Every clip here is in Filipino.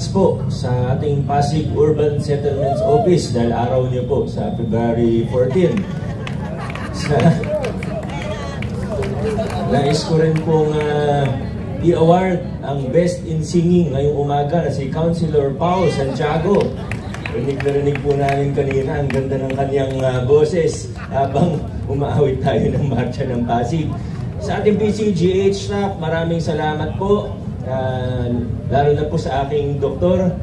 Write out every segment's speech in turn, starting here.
po sa ating Pasig Urban Settlements Office dahil araw niyo po sa February 14. Nais ko rin pong i-award ang Best in Singing ngayong umaga na si Councilor Pao Santiago. Rinig na rinig po namin kanina, ang ganda ng kanyang boses habang umaawit tayo ng Marcha ng Pasig. Sa ating PCGH staff, maraming salamat po. Lalo na po sa aking doktor.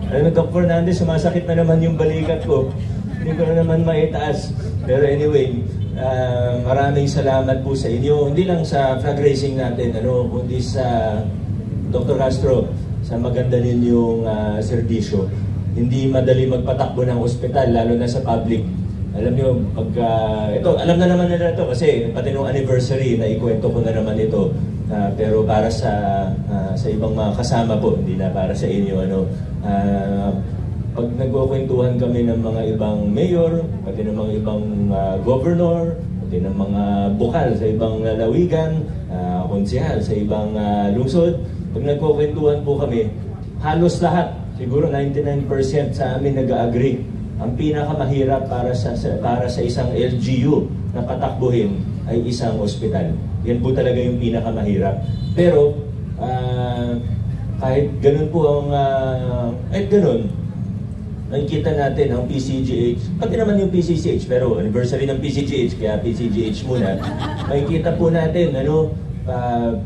Alam mo, Dr. Fernandez, sumasakit na naman yung balikat ko. Hindi ko na naman maitaas. Pero anyway, maraming salamat po sa inyo. Hindi lang sa flag raising natin, kundi sa Dr. Castro, sa maganda ninyong serbisyo. Hindi madali magpatakbo ng ospital, lalo na sa public. Alam niyo, ito, alam na naman nila ito kasi pati nung anniversary na ikwento ko na naman ito. Pero para sa ibang mga kasama po, hindi na para sa inyo. Pag nagkukwentuhan kami ng mga ibang mayor, pati ng mga ibang governor, pati ng mga bukal sa ibang lalawigan, konsehal sa ibang lungsod, pag nagkukwentuhan po kami, halos lahat, siguro 99% sa amin nag-agree. Ang pinakamahirap para sa isang LGU na patakbuhin ay isang ospital. Yan po talaga yung pinakamahirap. Pero kahit ganun po ang nakikita natin ang PCGH, pati naman yung PCCH, pero anniversary ng PCGH, kaya PCGH muna. Makikita po natin,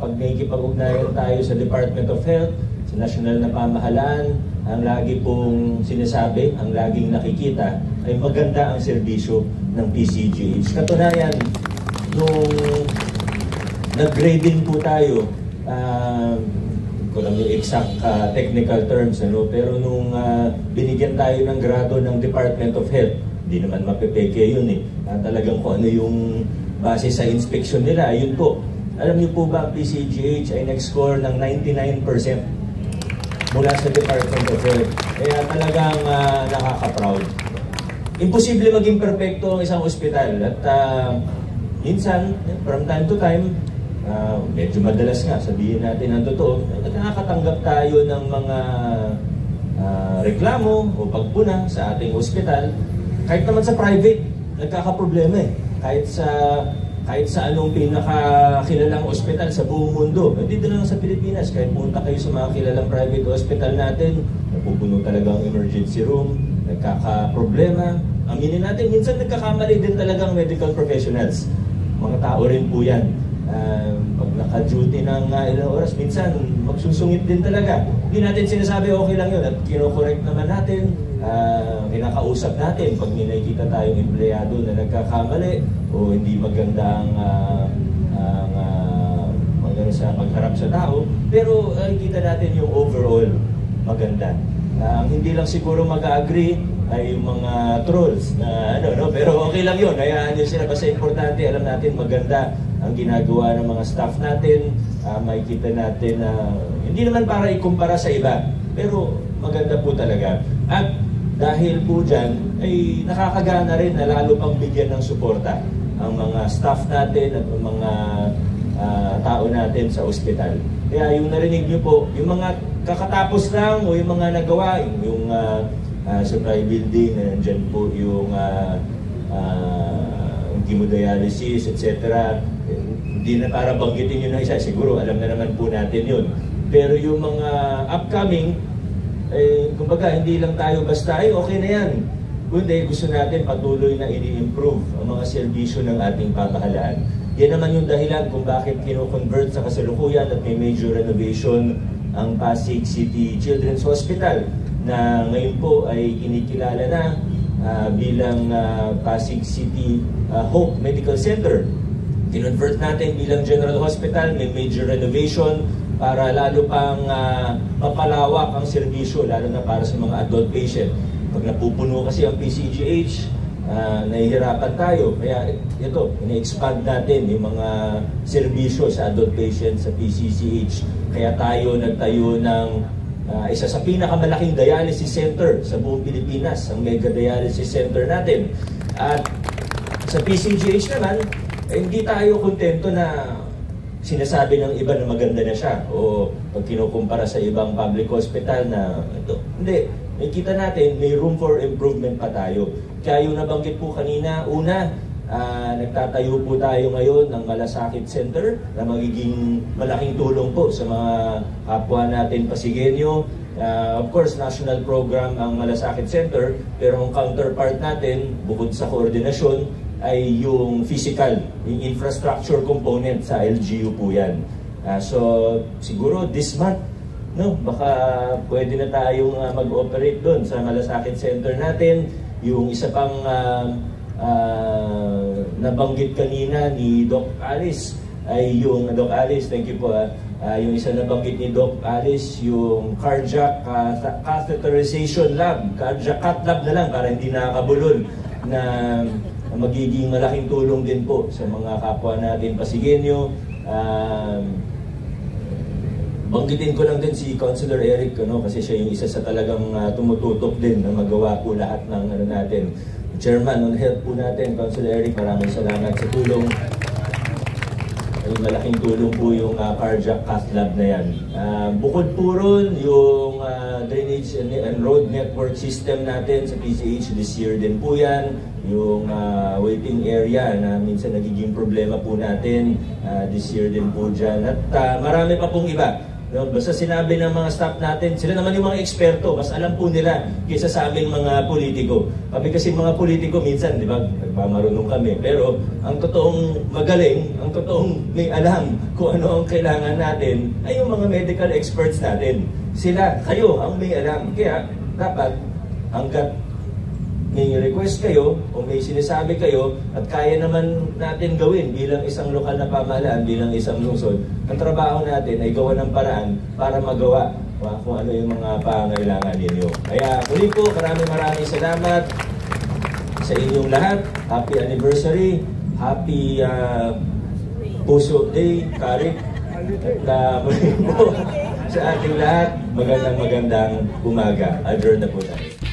pag nakikipag-ugnayan tayo sa Department of Health, sa national na pamahalaan, ang lagi pong sinasabi, ang laging nakikita, ay maganda ang serbisyo ng PCGH. Katunayan, nung nag-grading po tayo, ko lang yung exact technical terms, pero nung binigyan tayo ng grado ng Department of Health, hindi naman mapepeke yun talagang kung ano yung base sa inspection nila, yun po. Alam niyo po ba, ang PCGH ay nag-score ng 99% mula sa Department of Health. Kaya talagang nakaka-proud. Imposible maging perfecto ang isang ospital. At minsan, from time to time, medyo madalas nga, sabihin natin ang totoo, nakakatanggap tayo ng mga reklamo o pagpuna sa ating ospital. Kahit naman sa private, nagkakaproblema kahit sa anong pinakakilalang ospital sa buong mundo. Dito lang sa Pilipinas, kahit punta kayo sa mga kilalang private hospital natin, napupuno talaga ang emergency room, nagkakaproblema. Aminin natin, minsan nagkakamali din talagang medical professionals. Mga tao rin po yan. Pag naka-duty ng ilang oras, minsan magsusungit din talaga. Hindi natin sinasabi okay lang yun at kino-correct naman natin, kinakausap natin pag may nakikita tayong empleyado na nagkakamali o hindi maganda ang sa pagharap sa tao, pero kita natin yung overall maganda. Hindi lang siguro mag-agree ay yung mga trolls na pero okay lang yun, hayaan nyo sila basta importante, alam natin maganda ang ginagawa ng mga staff natin, makikita natin na hindi naman para ikumpara sa iba, pero maganda po talaga. At dahil po dyan, ay nakakagana rin na lalo pang bigyan ng suporta ang mga staff natin at ang mga tao natin sa ospital. Kaya yung narinig nyo po, yung mga kakatapos lang o yung mga nagawa, yung supply building, nandyan po yung hemodialysis, etc. Hindi na para banggitin yun na isa, siguro alam na naman po natin yun. Pero yung mga upcoming, kumbaga hindi lang tayo basta, okay na yan. Kundi gusto natin patuloy na ini-improve ang mga serbisyo ng ating pamahalaan. Yan naman yung dahilan kung bakit kino-convert sa kasalukuyan at may major renovation ang Pasig City Children's Hospital na ngayon po ay kinikilala na bilang Pasig City Hope Medical Center. Kinonvert natin bilang General Hospital, may major renovation para lalo pang mapalawak ang serbisyo, lalo na para sa mga adult patient. Pag napupuno kasi ang PCGH, nahihirapan tayo. Kaya ito, ina-expand natin yung mga serbisyo sa adult patients sa PCCH. Kaya tayo nagtayo ng isa sa pinakamalaking dialysis center sa buong Pilipinas, ang mega dialysis center natin. At sa PCGH naman, hindi tayo kontento na sinasabi ng iba na maganda na siya o pag kinukumpara sa ibang public hospital na ito. Hindi, nakikita natin may room for improvement pa tayo. Kaya yung nabanggit po kanina, una, nagtatayo po tayo ngayon ng Malasakit Center na magiging malaking tulong po sa mga kapwa natin Pasigueño. Of course, national program ang Malasakit Center, pero ang counterpart natin, bukod sa koordinasyon, ay yung physical, yung infrastructure component sa LGU po yan. So, siguro this month, no, baka pwede na tayong mag-operate doon sa Malasakit Center natin. Yung isa pang nabanggit kanina ni Doc Alice ay yung, Doc Alice, thank you po, yung isa nabanggit ni Doc Alice, yung cardiac catheterization lab, cardiac cath lab na lang para hindi nakakabulol, na magiging malaking tulong din po sa mga kapwa natin Pasigueño. Banggitin ko lang din si Councilor Eric, kasi siya yung isa sa talagang tumututok din na magawa po lahat ng natin. Chairman, on health po natin, Councilor Eric, maraming salamat sa tulong. Ay, malaking tulong po yung cardiac cath lab na yan. Bukod po ron, yung drainage and road network system natin sa PCH this year din po yan. Yung waiting area na minsan nagiging problema po natin this year din po dyan. At marami pa pong iba. No? Basta sinabi ng mga staff natin, sila naman yung mga eksperto, mas alam po nila kaysa sa aming mga politiko. Kami kasi mga politiko minsan, di ba, nagmamarunong kami. Pero ang totoong magaling, ang totoong may alam kung ano ang kailangan natin, ay yung mga medical experts natin. Sila, kayo ang may alam. Kaya dapat hanggat may request kayo o may sinasabi kayo at kaya naman natin gawin bilang isang lokal na pamahalaan, bilang isang lungsod, ang trabaho natin ay gawa ng paraan para magawa kung ano yung mga pangailangan ninyo. Kaya muli po, maraming salamat sa inyong lahat. Happy anniversary, happy Puso Day, Karik. At muli po sa ating lahat, magandang umaga. Adjourn na po tayo.